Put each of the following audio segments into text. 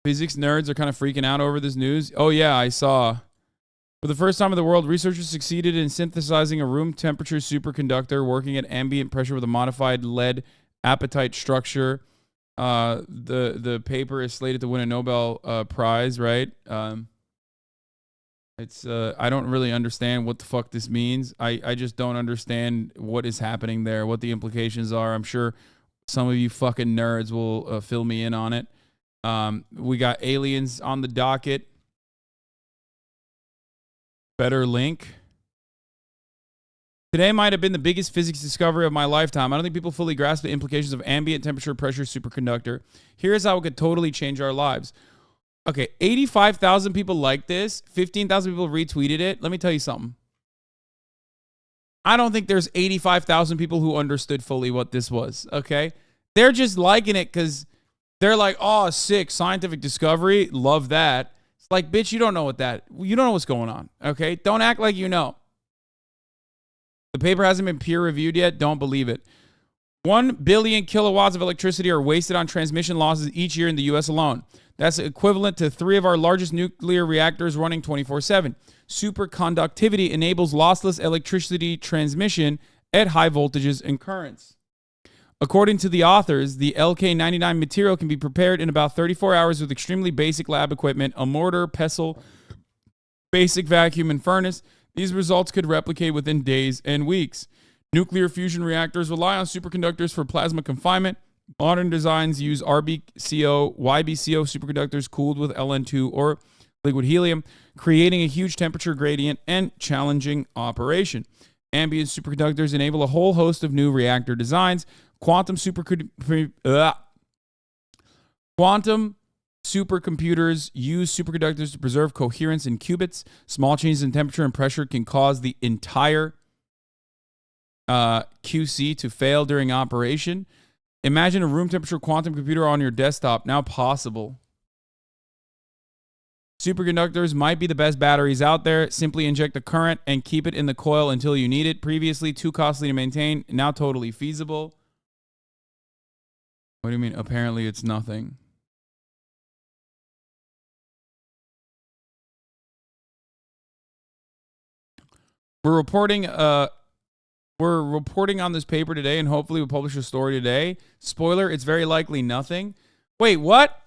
Physics nerds are kind of freaking out over this news. Oh, yeah, I saw. For the first time in the world, researchers succeeded in synthesizing a room temperature superconductor working at ambient pressure with a modified lead apatite structure. The paper is slated to win a Nobel Prize, right? It's I don't really understand what the fuck this means. I just don't understand what is happening there, what the implications are. I'm sure some of you fucking nerds will fill me in on it. We got aliens on the docket. Better link. Today might have been the biggest physics discovery of my lifetime. I don't think people fully grasp the implications of ambient temperature pressure superconductor. Here's how it could totally change our lives. Okay, 85,000 people liked this. 15,000 people retweeted it. Let me tell you something. I don't think there's 85,000 people who understood fully what this was, okay? They're just liking it because they're like, oh, sick, scientific discovery. Love that. It's like, bitch, you don't know you don't know what's going on, okay? Don't act like you know. The paper hasn't been peer-reviewed yet. Don't believe it. 1 billion kilowatts of electricity are wasted on transmission losses each year in the U.S. alone. That's equivalent to 3 of our largest nuclear reactors running 24/7. Superconductivity enables lossless electricity transmission at high voltages and currents. According to the authors, the LK99 material can be prepared in about 34 hours with extremely basic lab equipment, a mortar, pestle, basic vacuum, and furnace. These results could replicate within days and weeks. Nuclear fusion reactors rely on superconductors for plasma confinement. Modern designs use RBCO, YBCO superconductors cooled with LN2 or liquid helium, creating a huge temperature gradient and challenging operation. Ambient superconductors enable a whole host of new reactor designs. Quantum supercomputers use superconductors to preserve coherence in qubits. Small changes in temperature and pressure can cause the entire QC to fail during operation. Imagine a room temperature quantum computer on your desktop, now possible. Superconductors might be the best batteries out there. Simply inject the current and keep it in the coil until you need it. Previously too costly to maintain, now totally feasible. What do you mean? Apparently it's nothing. We're reporting on this paper today, and hopefully we'll publish a story today. Spoiler, it's very likely nothing. Wait, what?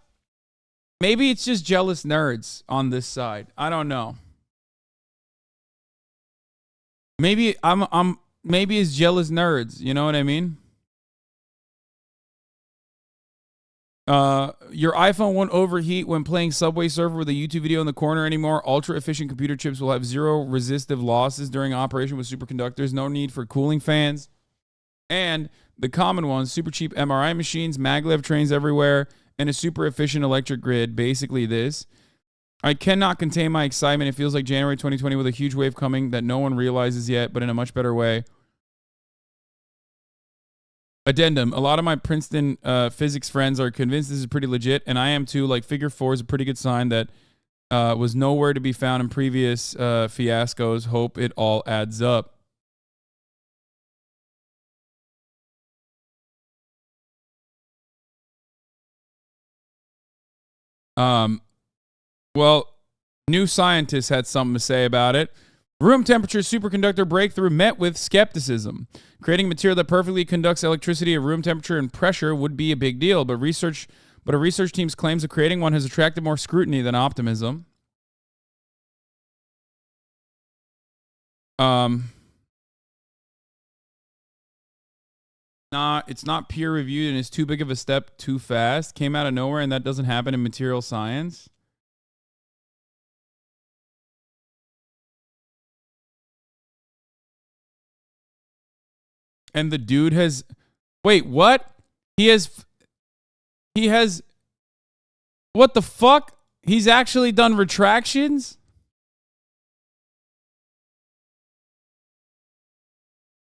Maybe it's just jealous nerds on this side. I don't know. Maybe maybe it's jealous nerds, you know what I mean? Your iPhone won't overheat when playing Subway Surfer with a YouTube video in the corner anymore. Ultra efficient computer chips will have zero resistive losses during operation with superconductors. No need for cooling fans. And the common ones, super cheap MRI machines, maglev trains everywhere, and a super efficient electric grid. Basically this. I cannot contain my excitement. It feels like January 2020 with a huge wave coming that no one realizes yet, but in a much better way. Addendum. A lot of my Princeton physics friends are convinced this is pretty legit, and I am too. Like, figure 4 is a pretty good sign that was nowhere to be found in previous fiascos. Hope it all adds up. Well, New Scientist had something to say about it. Room temperature superconductor breakthrough met with skepticism. Creating material that perfectly conducts electricity at room temperature and pressure would be a big deal, but a research team's claims of creating one has attracted more scrutiny than optimism. It's not peer reviewed and it's too big of a step too fast. Came out of nowhere, and that doesn't happen in material science. And the dude has... Wait, what? He has... What the fuck? He's actually done retractions?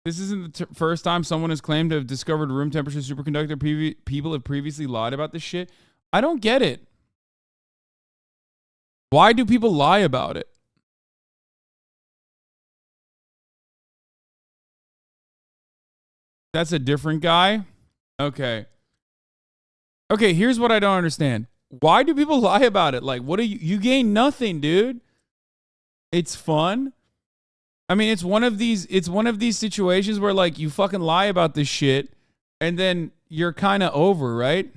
This isn't the first time someone has claimed to have discovered room temperature superconductor. People have previously lied about this shit. I don't get it. Why do people lie about it? That's a different guy? Okay. Okay, here's what I don't understand. Why do people lie about it? Like, what do you gain nothing, dude. It's fun. I mean, it's one of these situations where like you fucking lie about this shit and then you're kind of over, right?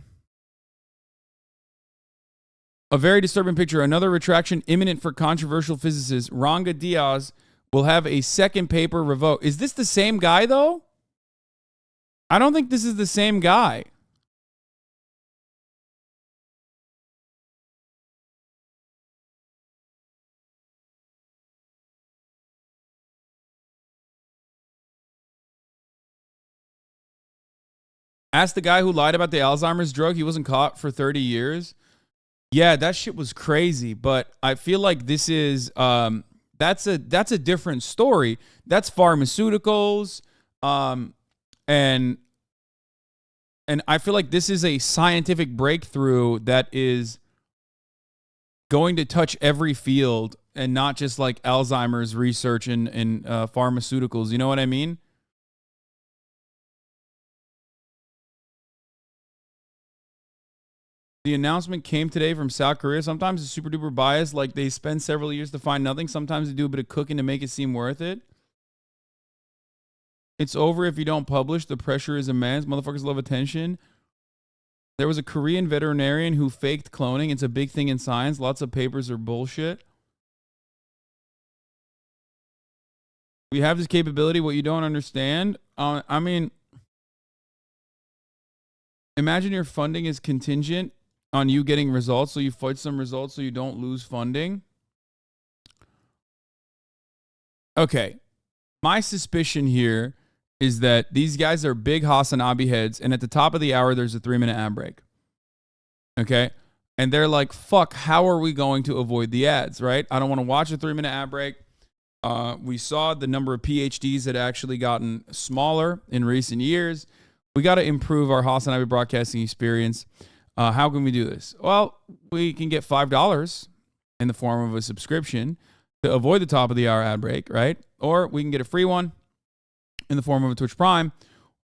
A very disturbing picture. Another retraction imminent for controversial physicist Ranga Diaz will have a second paper revoked. Is this the same guy, though? I don't think this is the same guy. Ask the guy who lied about the Alzheimer's drug. He wasn't caught for 30 years. Yeah, that shit was crazy. But I feel like this is that's a different story. That's pharmaceuticals, and I feel like this is a scientific breakthrough that is going to touch every field and not just like Alzheimer's research and pharmaceuticals. You know what I mean? The announcement came today from South Korea. Sometimes it's super duper biased. Like they spend several years to find nothing. Sometimes they do a bit of cooking to make it seem worth it. It's over if you don't publish. The pressure is immense. Motherfuckers love attention. There was a Korean veterinarian who faked cloning. It's a big thing in science. Lots of papers are bullshit. We have this capability. What you don't understand. I mean, imagine your funding is contingent on you getting results, so you fight some results so you don't lose funding. Okay. My suspicion here is that these guys are big HasanAbi heads, and at the top of the hour, there's a 3-minute ad break. Okay? And they're like, fuck, how are we going to avoid the ads, right? I don't want to watch a 3-minute ad break. We saw the number of PhDs had actually gotten smaller in recent years. We got to improve our HasanAbi broadcasting experience. How can we do this? Well, we can get $5 in the form of a subscription to avoid the top of the hour ad break, right? Or we can get a free one in the form of a Twitch Prime.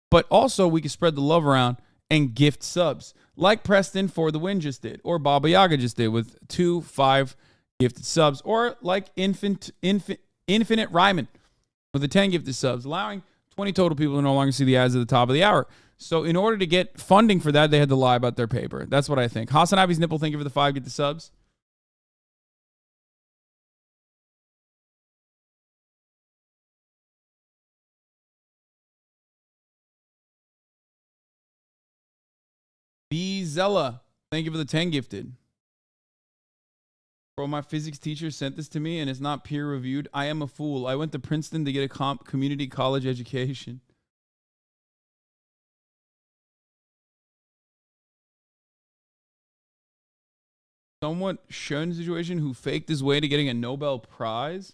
But also we can spread the love around and gift subs like Preston for the Win just did, or Baba Yaga just did with 2 5 gifted subs, or like Infinite Ryman with the 10 gifted subs, allowing 20 total people to no longer see the ads at the top of the hour. So in order to get funding for that, they had to lie about their paper. That's what I think. HasanAbi's nipple, thank you for the 5 gifted subs. B Zella, thank you for the 10 gifted. Bro, my physics teacher sent this to me and it's not peer reviewed. I am a fool. I went to Princeton to get a community college education. Somewhat shown situation who faked his way to getting a Nobel Prize.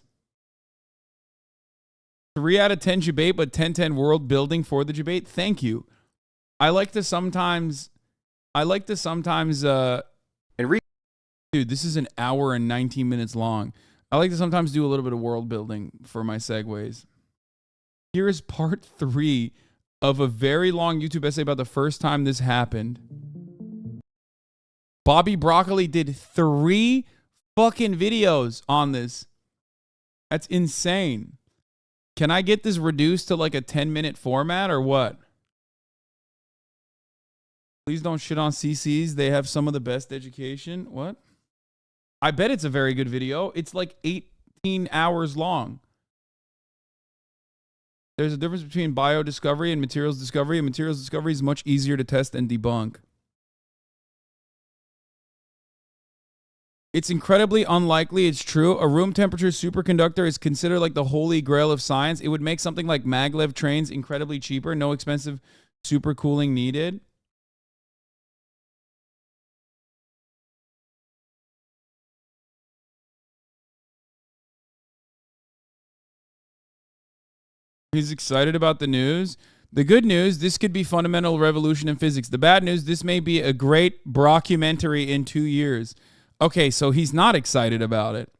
3 out of 10 debate, but 10/10 world building for the debate. Thank you. I like to sometimes. Dude, this is an hour and 19 minutes long. I like to sometimes do a little bit of world building for my segues. Here is part 3 of a very long YouTube essay about the first time this happened. Bobby Broccoli did 3 fucking videos on this. That's insane. Can I get this reduced to like a 10-minute format or what? Please don't shit on CCs. They have some of the best education. What? I bet it's a very good video. It's like 18 hours long. There's a difference between biodiscovery and materials discovery. And materials discovery is much easier to test and debunk. It's incredibly unlikely it's true. A room temperature superconductor is considered like the holy grail of science. It would make something like maglev trains incredibly cheaper. No expensive supercooling needed. He's excited about the news. The good news, this could be fundamental revolution in physics. The bad news, this may be a great brockumentary in 2 years. Okay, so he's not excited about it.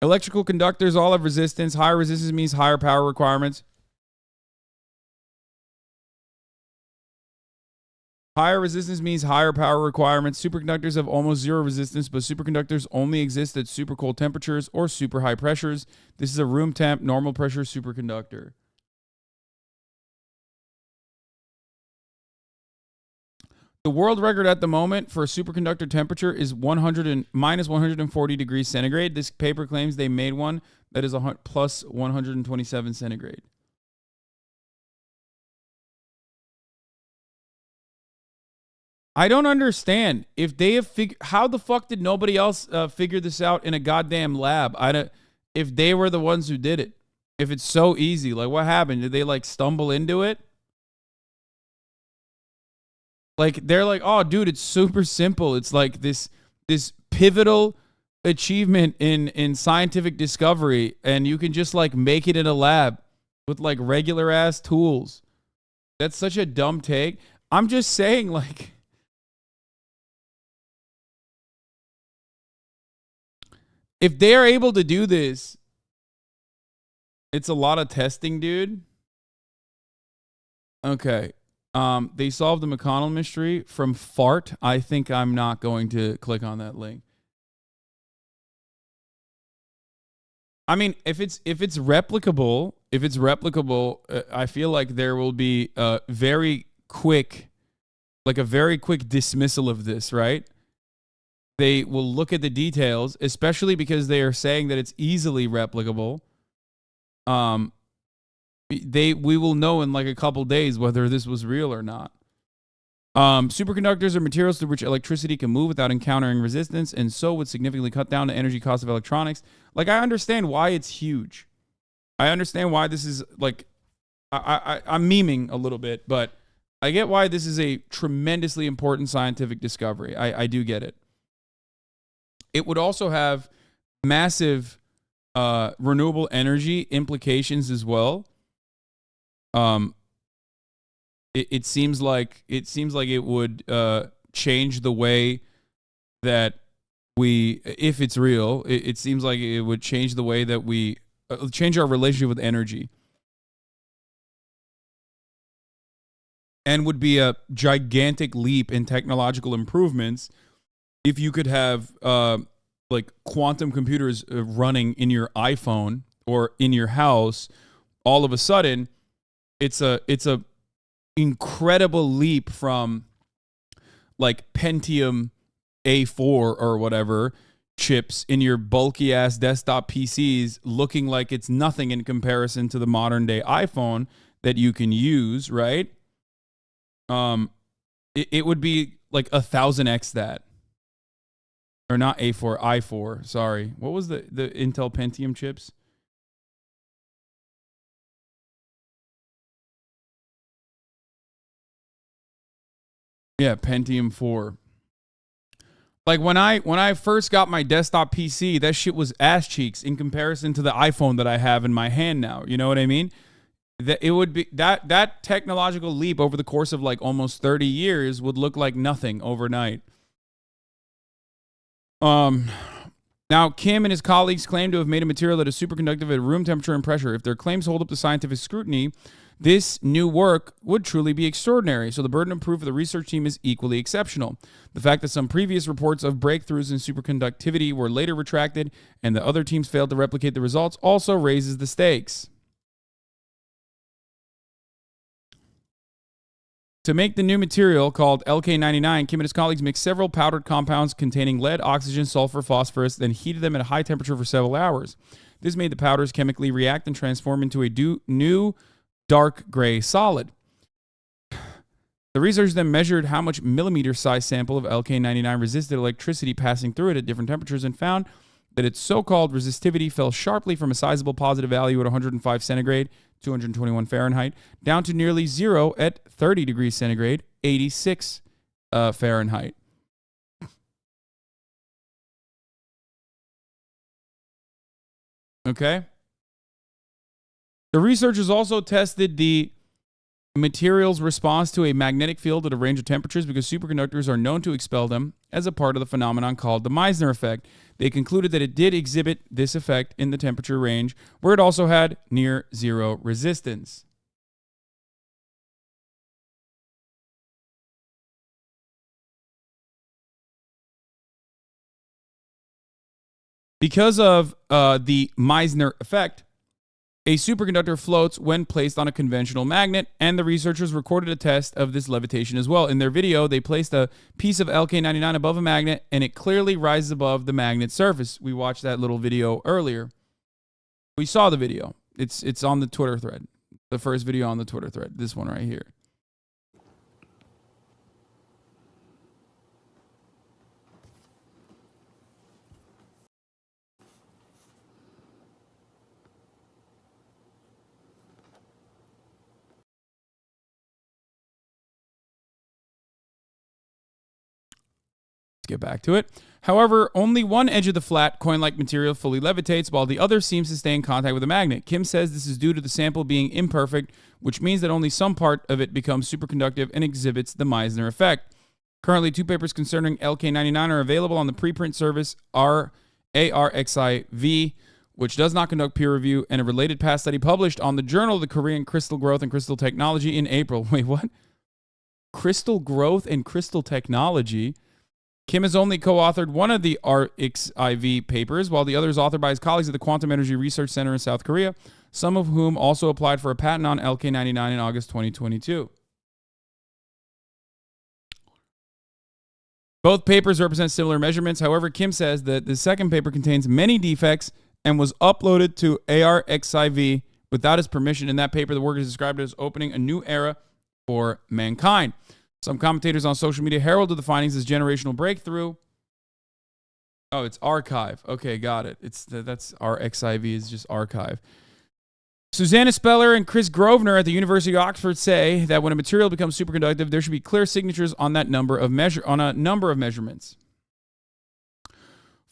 Electrical conductors all have resistance. Higher resistance means higher power requirements. Higher resistance means higher power requirements. Superconductors have almost zero resistance, but superconductors only exist at super cold temperatures or super high pressures. This is a room temp, normal pressure superconductor. The world record at the moment for a superconductor temperature is minus 140 degrees centigrade. This paper claims they made one that is plus 127 centigrade. I don't understand. If they have how the fuck did nobody else figure this out in a goddamn lab? If they were the ones who did it. If it's so easy, like what happened? Did they like stumble into it? Like they're like, "Oh, dude, it's super simple. It's like this pivotal achievement in scientific discovery, and you can just like make it in a lab with like regular ass tools." That's such a dumb take. I'm just saying, like, if they're able to do this, it's a lot of testing, dude. Okay. They solved the McConnell mystery from fart. I think I'm not going to click on that link. I mean, if it's replicable, I feel like there will be a very quick dismissal of this, right? They will look at the details, especially because they are saying that it's easily replicable. We will know in like a couple days whether this was real or not. Superconductors are materials through which electricity can move without encountering resistance, and so would significantly cut down the energy cost of electronics. Like, I understand why it's huge. I understand why this is like, I'm memeing a little bit, but I get why this is a tremendously important scientific discovery. I do get it. It would also have massive renewable energy implications as well. It seems like it would change the way that we, if it's real, it seems like it would change the way that we change our relationship with energy, and would be a gigantic leap in technological improvements if you could have like quantum computers running in your iPhone or in your house. All of a sudden, it's a incredible leap from like Pentium A4 or whatever chips in your bulky ass desktop PCs, looking like it's nothing in comparison to the modern day iPhone that you can use, right? It would be like 1,000x that. Or not A4, i4. Sorry. What was the Intel Pentium chips? Yeah, Pentium 4. Like when I first got my desktop PC, that shit was ass cheeks in comparison to the iPhone that I have in my hand now. You know what I mean? That it would be that technological leap over the course of like almost 30 years would look like nothing overnight. Now, Kim and his colleagues claim to have made a material that is superconductive at room temperature and pressure. If their claims hold up to scientific scrutiny, this new work would truly be extraordinary. So the burden of proof of the research team is equally exceptional. The fact that some previous reports of breakthroughs in superconductivity were later retracted and the other teams failed to replicate the results also raises the stakes. To make the new material called LK99, Kim and his colleagues mixed several powdered compounds containing lead, oxygen, sulfur, phosphorus, then heated them at a high temperature for several hours. This made the powders chemically react and transform into a new dark gray solid. The researchers then measured how much millimeter-sized sample of LK99 resisted electricity passing through it at different temperatures and found that its so-called resistivity fell sharply from a sizable positive value at 105 centigrade, 221 Fahrenheit, down to nearly zero at 30 degrees centigrade, 86 Fahrenheit. Okay? The researchers also tested the material's response to a magnetic field at a range of temperatures because superconductors are known to expel them as a part of the phenomenon called the Meissner effect. They concluded that it did exhibit this effect in the temperature range where it also had near zero resistance. Because of the Meissner effect, a superconductor floats when placed on a conventional magnet, and the researchers recorded a test of this levitation as well. In their video, they placed a piece of LK99 above a magnet, and it clearly rises above the magnet's surface. We watched that little video earlier. We saw the video. It's on the Twitter thread. The first video on the Twitter thread. This one right here. Get back to it. However, only one edge of the flat coin-like material fully levitates, while the other seems to stay in contact with the magnet. Kim says this is due to the sample being imperfect, which means that only some part of it becomes superconductive and exhibits the Meissner effect. Currently, 2 papers concerning LK99 are available on the preprint service ARXIV, which does not conduct peer review, and a related past study published on the Journal of the Korean Crystal Growth and Crystal Technology in April. Wait, what? Crystal Growth and Crystal Technology? Kim has only co-authored one of the RXIV papers, while the other is authored by his colleagues at the Quantum Energy Research Center in South Korea, some of whom also applied for a patent on LK99 in August 2022. Both papers represent similar measurements. However, Kim says that the second paper contains many defects and was uploaded to ARXIV without his permission. In that paper, the work is described as opening a new era for mankind. Some commentators on social media heralded the findings as generational breakthrough. Oh, it's archive. Okay, got it. That's RXIV is just archive. Susanna Speller and Chris Grosvenor at the University of Oxford say that when a material becomes superconductive, there should be clear signatures on a number of measurements.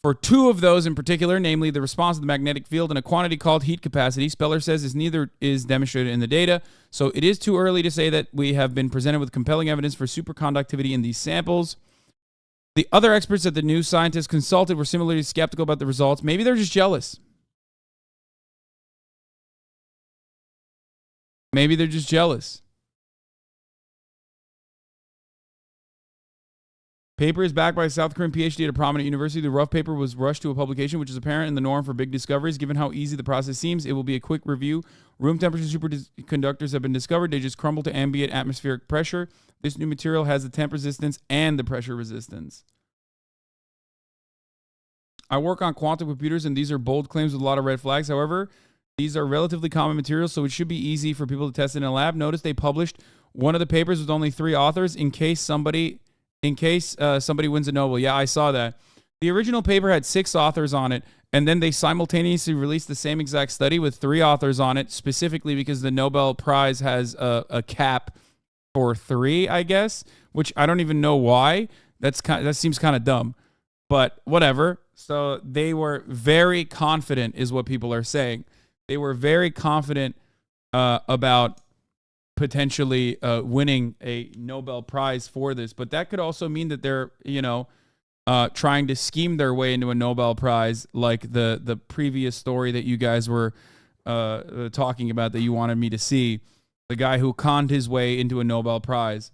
For 2 of those in particular, namely the response to the magnetic field and a quantity called heat capacity, Speller says neither is demonstrated in the data, so it is too early to say that we have been presented with compelling evidence for superconductivity in these samples. The other experts that the new scientists consulted were similarly skeptical about the results. Maybe they're just jealous. Maybe they're just jealous. Paper is backed by a South Korean PhD at a prominent university. The rough paper was rushed to a publication, which is apparent in the norm for big discoveries. Given how easy the process seems, it will be a quick review. Room temperature superconductors have been discovered. They just crumble to ambient atmospheric pressure. This new material has the temp resistance and the pressure resistance. I work on quantum computers, and these are bold claims with a lot of red flags. However, these are relatively common materials, so it should be easy for people to test in a lab. Notice they published one of the papers with only 3 authors in case somebody wins a Nobel. Yeah, I saw that. The original paper had 6 authors on it, and then they simultaneously released the same exact study with 3 authors on it, specifically because the Nobel Prize has a cap for 3, I guess, which I don't even know why. That seems kind of dumb, but whatever. So they were very confident, is what people are saying. They were very confident about potentially winning a Nobel Prize for this, but that could also mean that they're, trying to scheme their way into a Nobel Prize, like the previous story that you guys were talking about that you wanted me to see, the guy who conned his way into a Nobel Prize.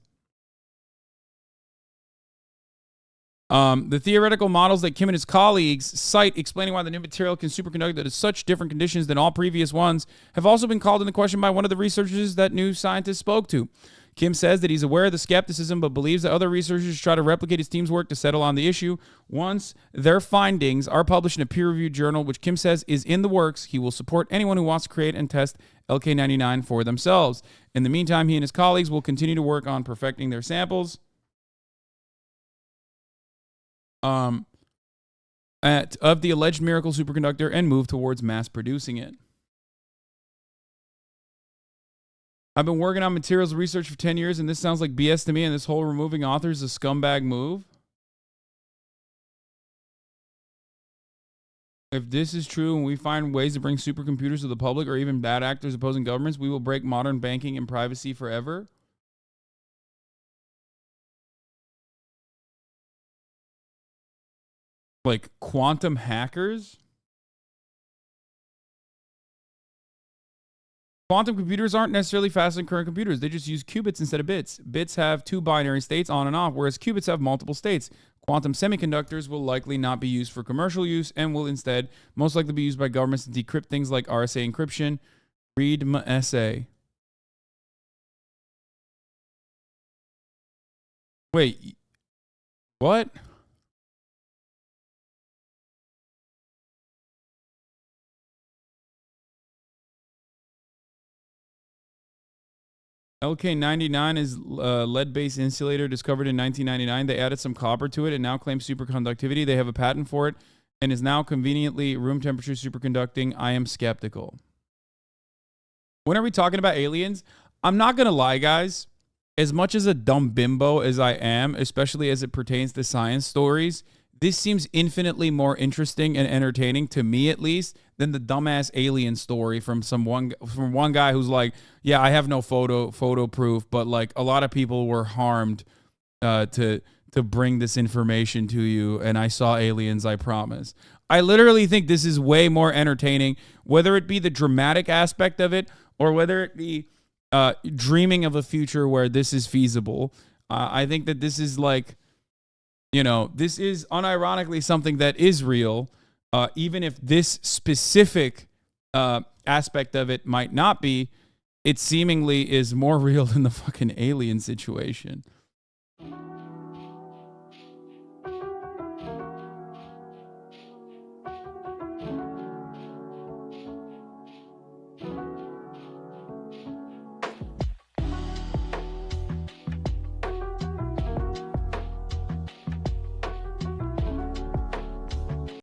The theoretical models that Kim and his colleagues cite explaining why the new material can superconduct at such different conditions than all previous ones have also been called into question by one of the researchers that new scientists spoke to. Kim says that he's aware of the skepticism, but believes that other researchers try to replicate his team's work to settle on the issue. Once their findings are published in a peer-reviewed journal, which Kim says is in the works, he will support anyone who wants to create and test LK99 for themselves. In the meantime, he and his colleagues will continue to work on perfecting their samples of the alleged miracle superconductor and move towards mass producing it. I've been working on materials research for 10 years, and this sounds like BS to me, and this whole removing authors is a scumbag move. If this is true and we find ways to bring supercomputers to the public or even bad actors opposing governments, we will break modern banking and privacy forever. Like quantum hackers? Quantum computers aren't necessarily faster than current computers. They just use qubits instead of bits. Bits have 2 binary states on and off, whereas qubits have multiple states. Quantum semiconductors will likely not be used for commercial use and will instead most likely be used by governments to decrypt things like RSA encryption. Read my essay. Wait, what? LK99 is lead-based insulator discovered in 1999. They added some copper to it and now claim superconductivity. They have a patent for it and is now conveniently room temperature superconducting. I am skeptical. When are we talking about aliens? I'm not going to lie, guys. As much as a dumb bimbo as I am, especially as it pertains to science stories, this seems infinitely more interesting and entertaining, to me at least, than the dumbass alien story from one guy who's like, yeah, I have no photo proof, but like a lot of people were harmed to bring this information to you, and I saw aliens, I promise. I literally think this is way more entertaining, whether it be the dramatic aspect of it or whether it be dreaming of a future where this is feasible. I think that this is like, you know, this is unironically something that is real, even if this specific aspect of it might not be. It seemingly is more real than the fucking alien situation.